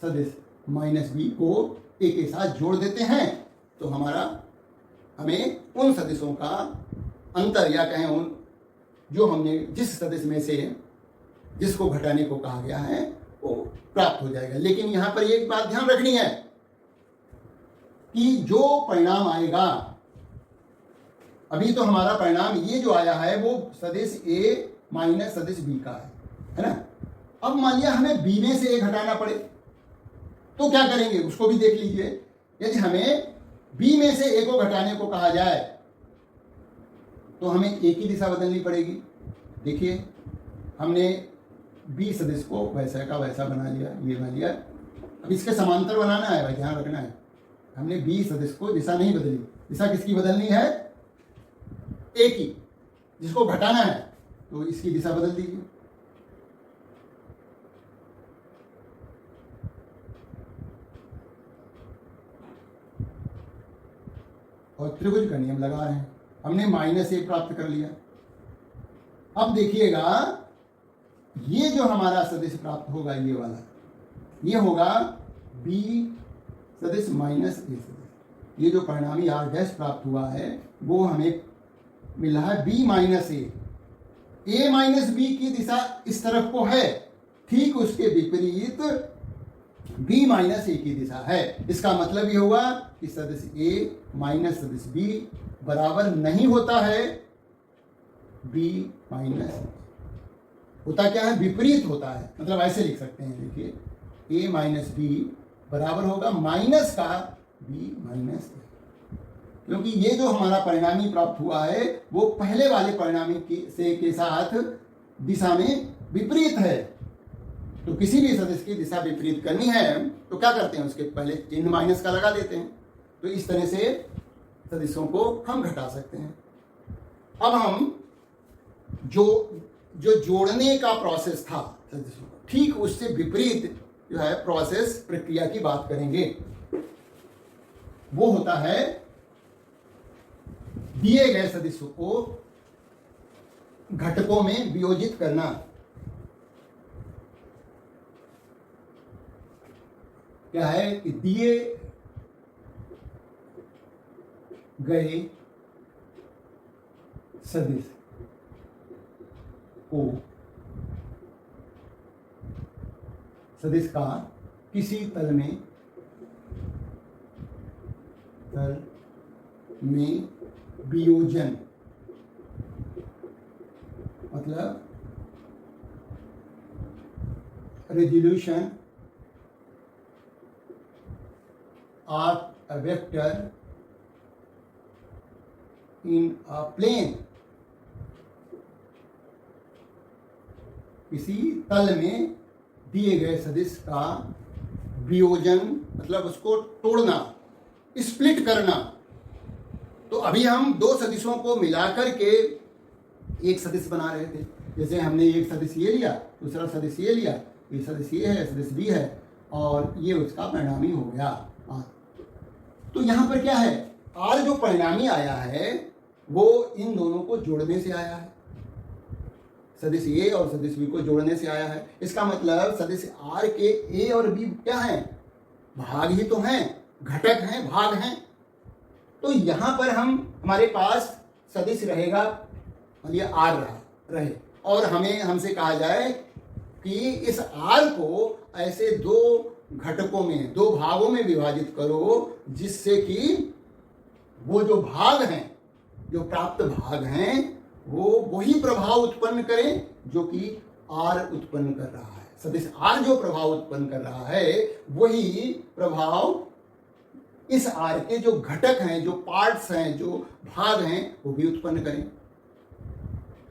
सदिश माइनस बी को ए के साथ जोड़ देते हैं। तो हमें उन सदिशों का अंतर या कहें उन जो हमने जिस सदिश में से जिसको घटाने को कहा गया है वो प्राप्त हो जाएगा। लेकिन यहां पर एक बात ध्यान रखनी है कि जो परिणाम आएगा, अभी तो हमारा परिणाम ये जो आया है वो सदिश ए माइनस सदिश बी का है ना। अब मान लिया हमें बी में से ए घटाना पड़े तो क्या करेंगे उसको भी देख लीजिए। यदि हमें बी में से ए को घटाने को कहा जाए तो हमें ए की दिशा बदलनी पड़ेगी। देखिए हमने बी सदिश को वैसा का वैसा बना लिया, ये बना लिया। अब इसके समांतर बनाना है भाई, ध्यान रखना है। हमने बी सदिश को दिशा नहीं बदली, दिशा किसकी बदलनी है, ए की, जिसको घटाना है तो इसकी दिशा बदल दीजिए। और त्रिभुज का नियम लगा रहे हैं। हमने -a प्राप्त कर लिया। अब देखिएगा ये जो हमारा सदिश प्राप्त होगा, ये वाला, ये होगा b सदिश -a सदिश। ये जो परिणामी r डैश प्राप्त हुआ है वो हमें मिला है b -a माइनस b की दिशा इस तरफ को है, ठीक उसके विपरीत b माइनस a की दिशा है। इसका मतलब ये हुआ कि सदिश a माइनस सदिश b बराबर नहीं होता है b माइनस, होता क्या है, विपरीत होता है। मतलब ऐसे लिख सकते हैं, देखिए a माइनस b बराबर होगा माइनस का b माइनस a, क्योंकि ये जो हमारा परिणामी प्राप्त हुआ है वो पहले वाले परिणामी के साथ दिशा में विपरीत है। तो किसी भी सदिश की दिशा विपरीत करनी है तो क्या करते हैं, उसके पहले चिन्ह माइनस का लगा देते हैं। तो इस तरह से सदिशों को हम घटा सकते हैं। अब हम जो जोड़ने का प्रोसेस था सदिशों का, ठीक उससे विपरीत जो है प्रोसेस, प्रक्रिया की बात करेंगे। वो होता है दिए गए सदिशों को घटकों में वियोजित करना। क्या है कि दिए गए सदिश को, सदिश का किसी तल में वियोजन, मतलब resolution of a vector in a plane, किसी तल में दिए गए सदिश का वियोजन, मतलब उसको तोड़ना, स्प्लिट करना। तो अभी हम दो सदिशों को मिलाकर के एक सदिश बना रहे थे। जैसे हमने एक सदिश ये लिया, दूसरा सदिश ये लिया, ये सदिश ये है, सदिश बी है, और ये उसका परिणामी हो गया आर। तो यहाँ पर क्या है, आर जो परिणामी आया है वो इन दोनों को जोड़ने से आया है, सदिश ए और सदिश बी को जोड़ने से आया है। इसका मतलब सदिश आर के ए और बी क्या है, भाग ही तो हैं, घटक हैं, भाग हैं। तो यहां पर हमारे पास सदिश रहेगा, ये आर रहे, और हमसे कहा जाए कि इस आर को ऐसे दो घटकों में, दो भागों में विभाजित करो, जिससे कि वो जो भाग हैं, जो प्राप्त भाग हैं, वो वही प्रभाव उत्पन्न करें जो कि आर उत्पन्न कर रहा है। सदिश आर जो प्रभाव उत्पन्न कर रहा है वही प्रभाव इस आर के जो घटक हैं, जो पार्ट्स हैं, जो भाग हैं, वो भी उत्पन्न करें।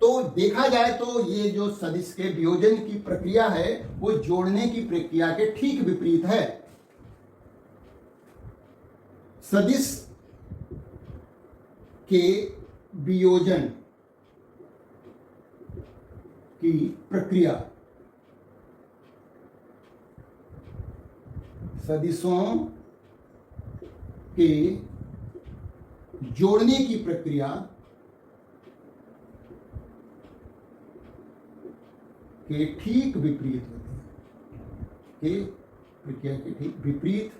तो देखा जाए तो ये जो सदिश के वियोजन की प्रक्रिया है वो जोड़ने की प्रक्रिया के ठीक विपरीत है। सदिश के वियोजन की प्रक्रिया सदिशों के जोड़ने की प्रक्रिया के ठीक विपरीत होती है, के प्रक्रिया के ठीक विपरीत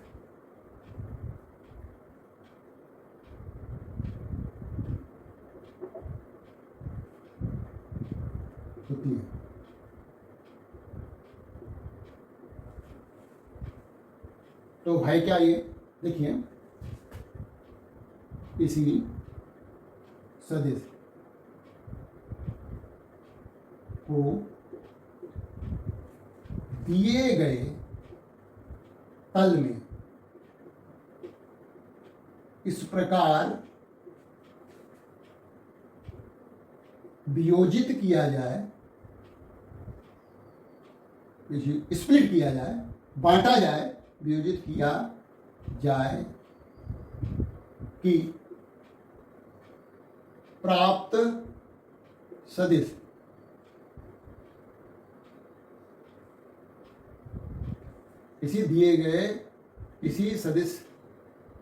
होती है। तो भाई क्या ये देखिए, किसी सदिश को दिए गए तल में इस प्रकार वियोजित किया जाए, स्प्लिट किया जाए, बांटा जाए, वियोजित किया जाए कि प्राप्त सदिश किसी सदिश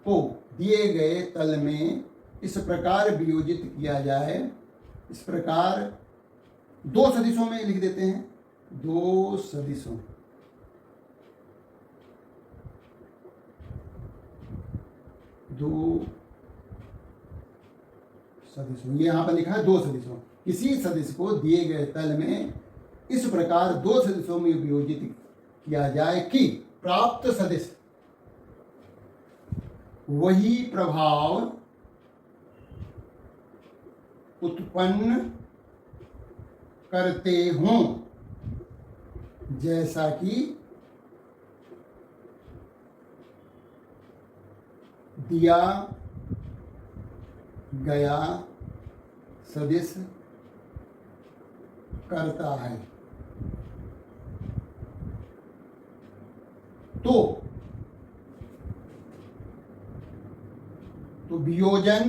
को दिए गए तल में इस प्रकार वियोजित किया जाए, इस प्रकार दो सदिशों में लिख देते हैं, दो सदिशों, दो सदिशों, ये यहां पर लिखा है दो सदिशों, किसी सदिश को दिए गए तल में इस प्रकार दो सदिशों में वियोजित किया जाए कि प्राप्त सदिश वही प्रभाव उत्पन्न करते हों जैसा कि दिया गया सदिश करता है। तो वियोजन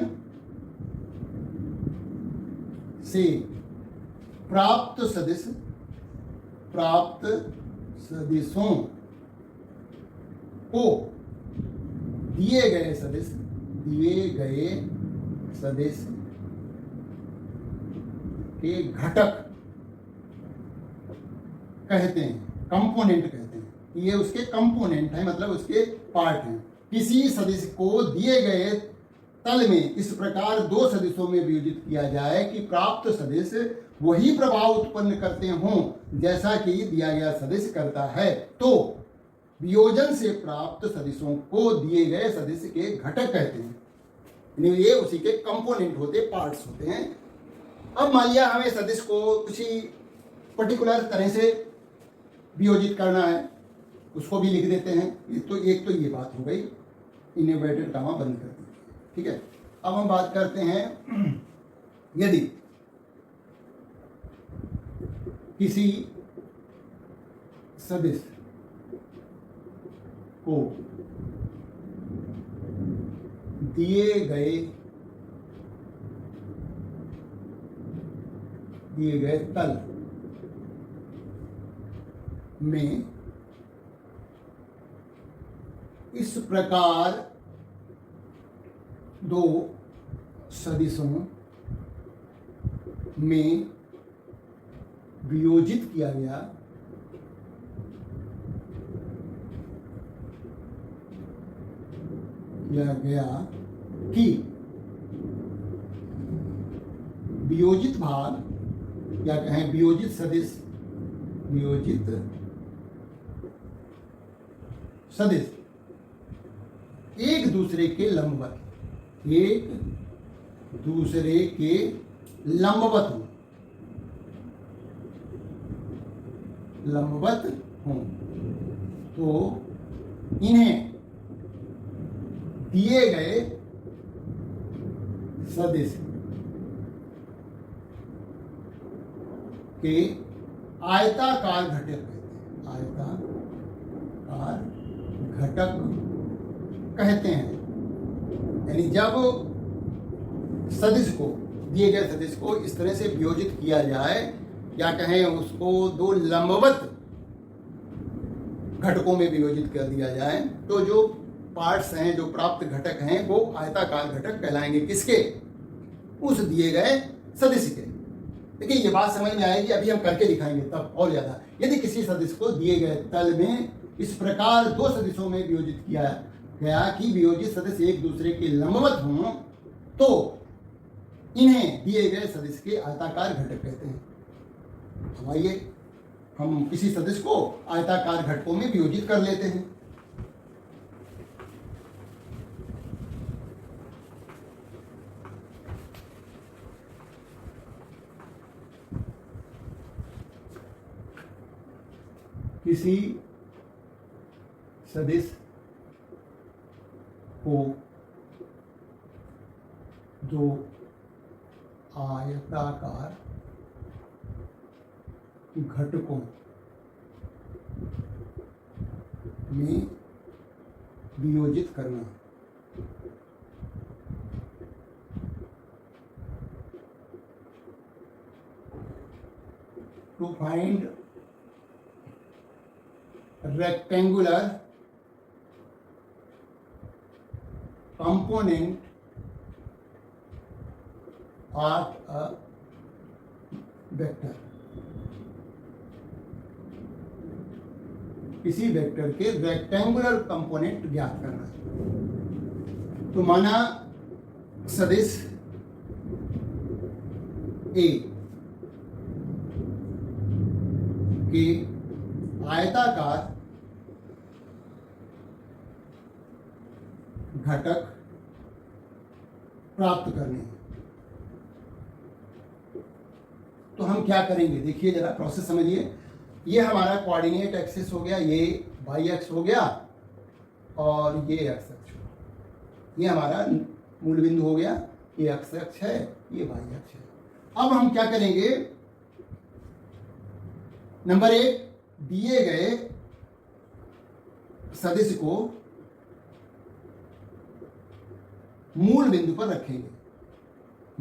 से प्राप्त सदिशों को दिए गए सदिश के घटक कहते हैं, कंपोनेंट कहते हैं। ये उसके कंपोनेंट है, मतलब उसके पार्ट हैं। किसी सदिश को दिए गए तल में इस प्रकार दो सदिशों में वियोजित किया जाए कि प्राप्त सदिश वही प्रभाव उत्पन्न करते हों जैसा कि दिया गया सदिश करता है। तो वियोजन से प्राप्त सदिशों को दिए गए सदिश के घटक कहते हैं, ये उसी के कंपोनेंट होते, पार्ट्स होते हैं। अब मान लिया हमें सदिश को किसी पर्टिकुलर तरह से वियोजित करना है, उसको भी लिख देते हैं। एक तो ये बात हो गई, इनवर्टेड कामा बंद कर दीजिए, ठीक है। अब हम बात करते हैं, यदि किसी सदिश को दिए गए तल में इस प्रकार दो सदिशों में वियोजित किया गया कि वियोजित भाग या कहें वियोजित सदिश एक दूसरे के लंबवत हों, तो इन्हें दिए गए सदिश के आयताकार घटक कहते हैं। यानी जब सदिश को, दिए गए सदिश को इस तरह से वियोजित किया जाए, या कहें उसको दो लंबवत घटकों में वियोजित कर दिया जाए, तो जो पार्ट्स हैं, जो प्राप्त घटक हैं, वो आयताकार घटक कहलाएंगे। किसके? उस दिए गए सदिश के। देखिए ये बात समझ में आएगी, अभी हम करके दिखाएंगे तब और ज्यादा। यदि किसी सदिश को दिए गए तल में इस प्रकार दो सदिशों में वियोजित किया गया कि वियोजित सदिश एक दूसरे के लंबवत हों, तो इन्हें दिए गए सदिश के आयताकार घटक कहते हैं। तो आइए हम किसी सदिश को आयताकार घटकों में वियोजित कर लेते हैं। किसी सदिश को दो आयताकार घटकों में वियोजित करना। To find rectangular component of a vector, किसी वेक्टर के रेक्टेंगुलर कंपोनेंट ज्ञात करना है। तो माना सदिश ए के आयताकार घटक प्राप्त करने हैं। तो हम क्या करेंगे, देखिए जरा प्रोसेस समझिए। ये हमारा कोऑर्डिनेट एक्सिस हो गया, ये वाई एक्स हो गया और ये एक्स अक्ष हो गया। ये हमारा मूल बिंदु हो गया, ये एक्स अक्ष है, ये वाई अक्ष है। अब हम क्या करेंगे, नंबर 1, दिए गए सदिश को मूल बिंदु पर रखेंगे,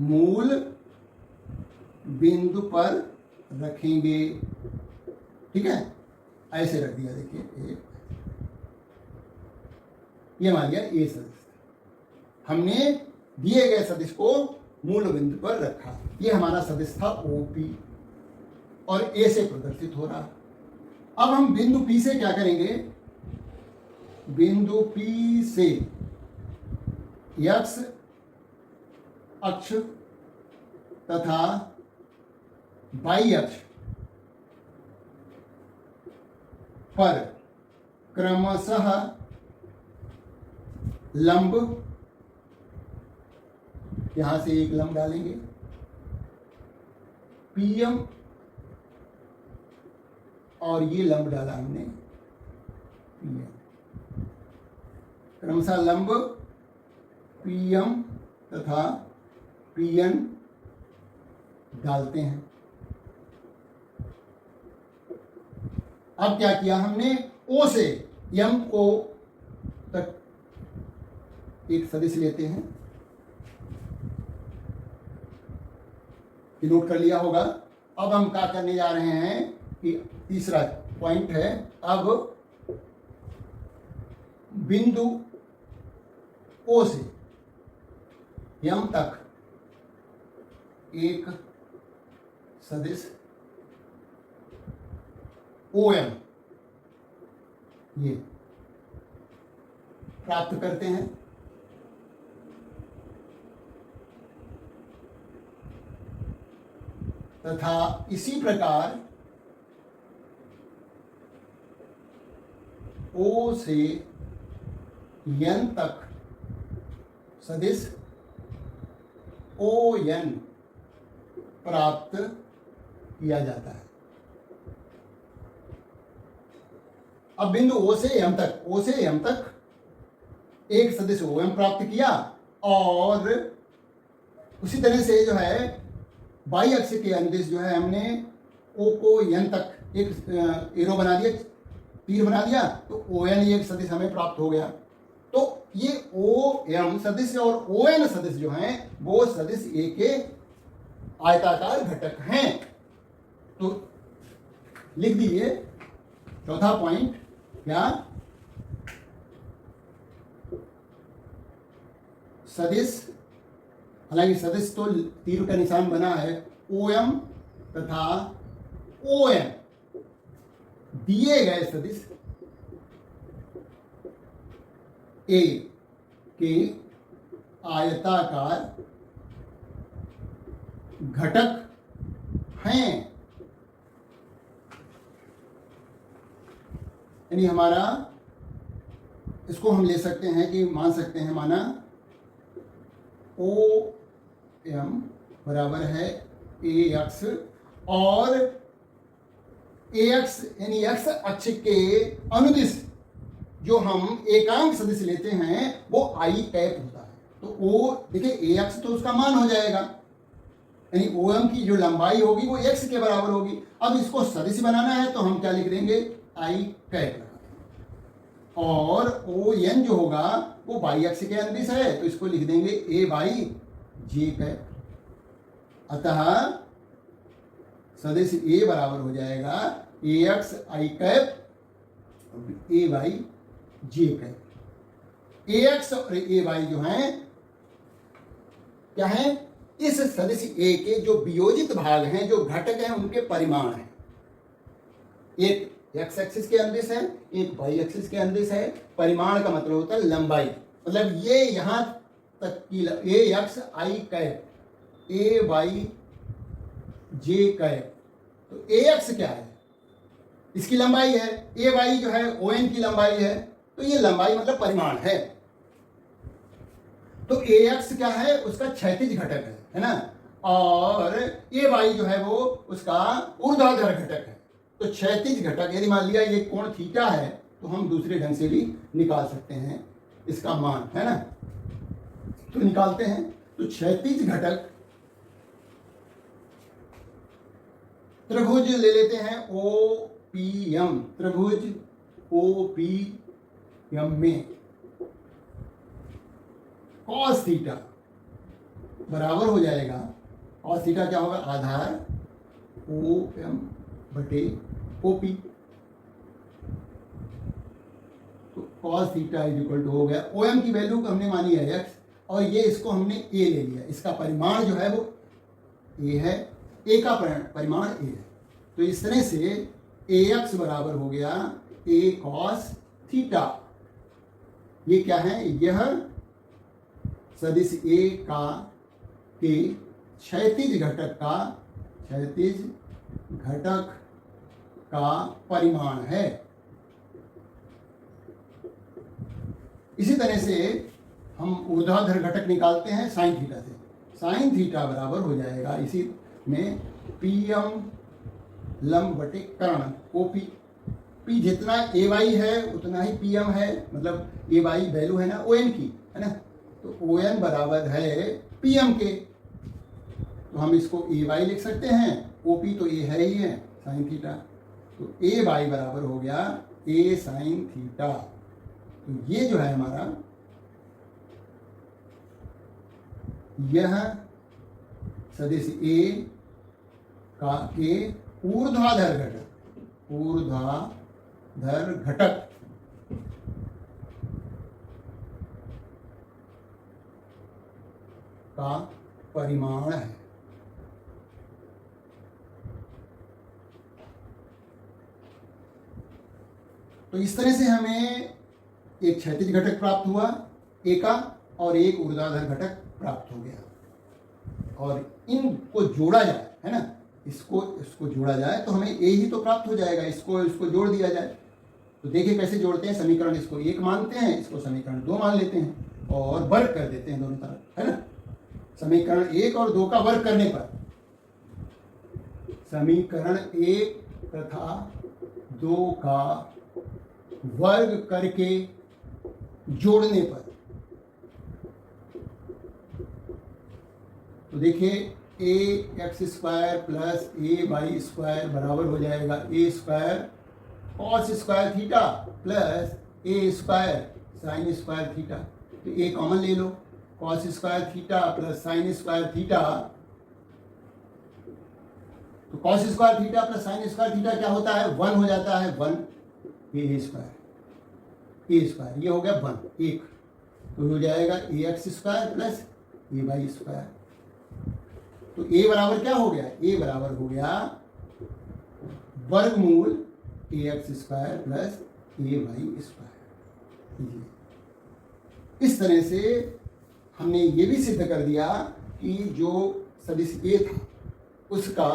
मूल बिंदु पर रखेंगे, ठीक है। ऐसे रख दिया, देखिए ये मान लिया ए सदिश, हमने दिए गए सदिश को मूल बिंदु पर रखा। ये हमारा सदिश था ओपी और ए से प्रदर्शित हो रहा। अब हम बिंदु पी से क्या करेंगे, बिंदु पी से एक्स अक्ष तथा वाई अक्ष पर क्रमशः लंब, यहां से एक लंब डालेंगे, पीएम, और ये लंब डाला हमने पीएम, क्रमशः लंब पीएम तथा पीएन डालते हैं। अब क्या किया हमने, ओ से एम को तक एक सदिश लेते हैं, नोट कर लिया होगा। अब हम क्या करने जा रहे हैं कि तीसरा पॉइंट है, अब बिंदु ओ से एम तक एक सदिश ओ एम ये प्राप्त करते हैं। तथा इसी प्रकार ओ से एन तक सदिश ओ एन प्राप्त किया जाता है। अब बिंदु ओ से एम तक, ओ से एम तक एक सदिश ओ एम प्राप्त किया, और उसी तरह से जो है वाई अक्ष के अनुदिश जो है हमने ओ को एन तक एक एरो बना दिया, तीर बना दिया, तो ओ एन एक सदिश हमें प्राप्त हो गया। तो ये ओ एम सदिश और ओ एन सदिश जो हैं वो सदिश ए के आयताकार घटक हैं। तो लिख दीजिए चौथा पॉइंट, क्या, सदिश, हालांकि सदिश तो तीर का निशान बना है, ओ एम तथा ओ एन दिए गए सदिश ए के आयताकार घटक हैं। यानी हमारा, इसको हम ले सकते हैं कि मान सकते हैं, माना ओ एम बराबर है ए एक्स, और ए एक्स यानी एक्स अक्ष के अनुदिश जो हम एकांक सदिश लेते हैं वो आई कैप होता है। तो ओ देखिए ए एक्स तो उसका मान हो जाएगा, यानी ओ एम की जो लंबाई होगी वो एक्स के बराबर होगी। अब इसको सदिश बनाना है तो हम क्या लिख देंगे, आई कैप, और ओ एन जो होगा वो वाई अक्ष के अनुदिश है तो इसको लिख देंगे ए बाई जे कैप। अतः सदिश ए बराबर हो जाएगा a x i cap a y j cap. A x और ए वाई जो हैं क्या है, इस सदिश ए के जो वियोजित भाग हैं, जो घटक हैं, उनके परिमाण हैं। एक एक्स एक्सिस के अंदिश है, एक वाई एक्सिस के अंदिश है। परिमाण का मतलब होता है लंबाई, मतलब ये यहां तक की ए x i cap, A Y J cap. तो ए एक्स क्या है? इसकी लंबाई है। ए वाई जो है ओ एन की लंबाई है। तो ये लंबाई मतलब परिमाण है। तो ए एक्स क्या है? उसका क्षैतिज घटक है ना। और ए वाई जो है वो उसका ऊर्ध्वाधर घटक है। तो क्षैतिज घटक, यदि मान लिया ये कोण थीटा है, तो हम दूसरे ढंग से भी निकाल सकते हैं इसका मान, है ना। तो निकालते हैं। तो क्षैतिज घटक त्रिभुज ले लेते हैं ओ पी एम, त्रिभुज ओ पी एम में कॉस थीटा बराबर हो जाएगा, कॉस थीटा क्या होगा? आधार ओ एम बटे ओ पी। तो cos theta is equal to हो गया, ओ एम की वैल्यू को हमने मानी है एक्स, और ये इसको हमने ए ले लिया। इसका परिमाण जो है वो ए है, ए का परिमाण ए है। तो इस तरह से ए एक्स बराबर हो गया ए कॉस थीटा। ये क्या है? यह सदिश ए का के क्षैतिज घटक का परिमाण है। इसी तरह से हम ऊर्ध्वाधर घटक निकालते हैं साइन थीटा से। साइन थीटा बराबर हो जाएगा इसी में पी एम लंब बटे कर्ण ओपी। पी जितना ए वाई है उतना ही पी एम है, मतलब ए वाई वैल्यू है ना ओ एन की, है ना। तो ओ एन बराबर है पी एम के। तो हम इसको ए वाई लिख सकते हैं, ओ पी तो ए है ही है साइन थीटा। तो ए वाई बराबर हो गया ए साइन थीटा। तो ये जो है हमारा, यह सदिश ए का के ऊर्ध्वाधर घटक का परिमाण है। तो इस तरह से हमें एक क्षैतिज घटक प्राप्त हुआ ए का, और एक ऊर्ध्वाधर घटक प्राप्त हो गया। और इनको जोड़ा जाए, है ना, इसको जोड़ा जाए तो हमें ए ही तो प्राप्त हो जाएगा। इसको जोड़ दिया जाए। तो देखिए कैसे जोड़ते हैं। समीकरण इसको 1 मानते हैं, इसको समीकरण 2 मान लेते हैं और वर्ग कर देते हैं दोनों तरफ, है ना। समीकरण 1 और 2 का वर्ग करने पर, समीकरण 1 तथा 2 का वर्ग करके जोड़ने पर, तो देखिए a x square plus a y square बराबर हो जाएगा a square cos square theta plus a square sine square theta. तो ए कॉमन ले लो, cos square theta plus sine square theta. तो cos square theta plus sine square theta क्या होता है? 1 हो जाता है, 1 ए स्क्वायर, ये हो गया 1 1। तो हो जाएगा a x square plus a y square. तो ए बराबर क्या हो गया? ए बराबर हो गया वर्गमूल ए x square plus a y square. इस तरह से हमने ये भी सिद्ध कर दिया कि जो सदिश ए था उसका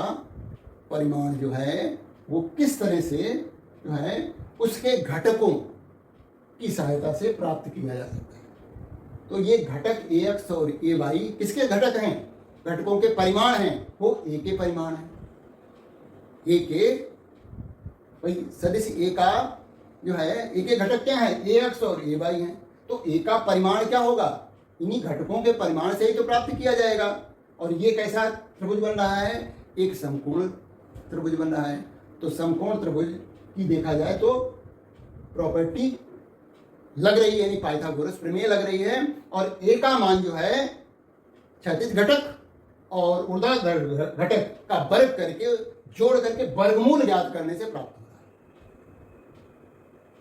परिमाण जो है वो किस तरह से जो है उसके घटकों की सहायता से प्राप्त किया जा सकता है। तो ये घटक ए एक्स और ए वाई किसके घटक हैं? घटकों के परिमाण हैं, वो ए के परिमाण हैं। ए के भाई सदिश ए का जो है ए के घटक क्या है? ए एक्स और ए वाई हैं। तो ए का परिमाण क्या होगा? इन्हीं घटकों के परिमाण से ही तो प्राप्त किया जाएगा। और ये कैसा त्रिभुज बन रहा है? एक समकोण त्रिभुज बन रहा है। तो समकोण त्रिभुज की देखा जाए तो प्रॉपर्टी लग रही है, यानी पाइथागोरस प्रमेय लग रही है। और ए का मान जो है क्षैतिज घटक और ऊर्ध्वाधर घटक का वर्ग करके जोड़ करके वर्गमूल ज्ञात करने से प्राप्त हो रहा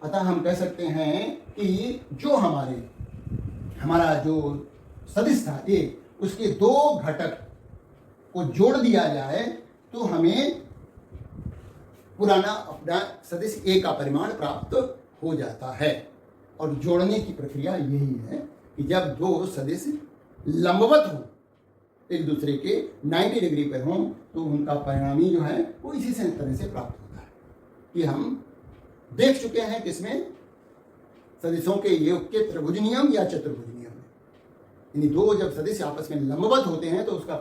है। अतः हम कह सकते हैं कि जो हमारा जो सदिश था ए, उसके 2 घटक को जोड़ दिया जाए तो हमें पुराना अपना सदिश ए का परिमाण प्राप्त हो जाता है। और जोड़ने की प्रक्रिया यही है कि जब दो सदिश लंबवत हो, एक दूसरे के 90 डिग्री पर हों, तो उनका परिणामी जो है वो इसी से तरह से प्राप्त होता है कि हम देख चुके हैं किसमें, सदिशों के योग के त्रिभुज नियम या चतुर्भुज नियम में। यानी दो जब सदिश आपस में लंबवत होते हैं तो उसका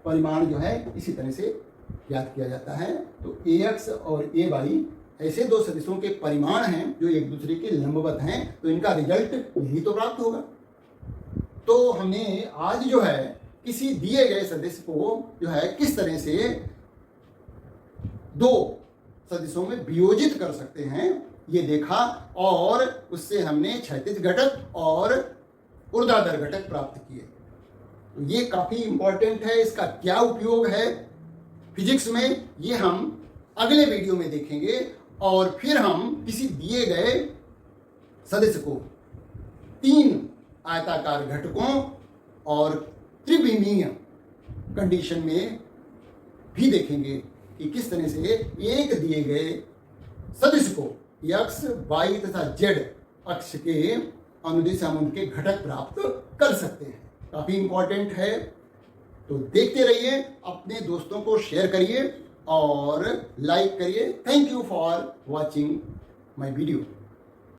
परिमाण जो है इसी तरह से ज्ञात किया जाता है। तो ax और ay ऐसे दो सदिशों के परिमाण हैं जो एक दूसरे के लंबवत हैं, तो इनका रिजल्ट यही तो प्राप्त होगा। तो हमने आज जो है किसी दिए गए सदिश को जो है किस तरह से दो सदिशों में वियोजित कर सकते हैं ये देखा, और उससे हमने क्षैतिज घटक और ऊर्ध्वाधर घटक प्राप्त किए। तो ये काफी इंपॉर्टेंट है। इसका क्या उपयोग है फिजिक्स में, ये हम अगले वीडियो में देखेंगे। और फिर हम किसी दिए गए सदिश को 3 आयताकार घटकों और त्रिविमीय कंडीशन में भी देखेंगे कि किस तरह से एक दिए गए सदिश को x, y तथा z अक्ष के अनुदिश हम उनके घटक प्राप्त कर सकते हैं। काफी इंपॉर्टेंट है। तो देखते रहिए, अपने दोस्तों को शेयर करिए और लाइक करिए। Thank you for watching my video.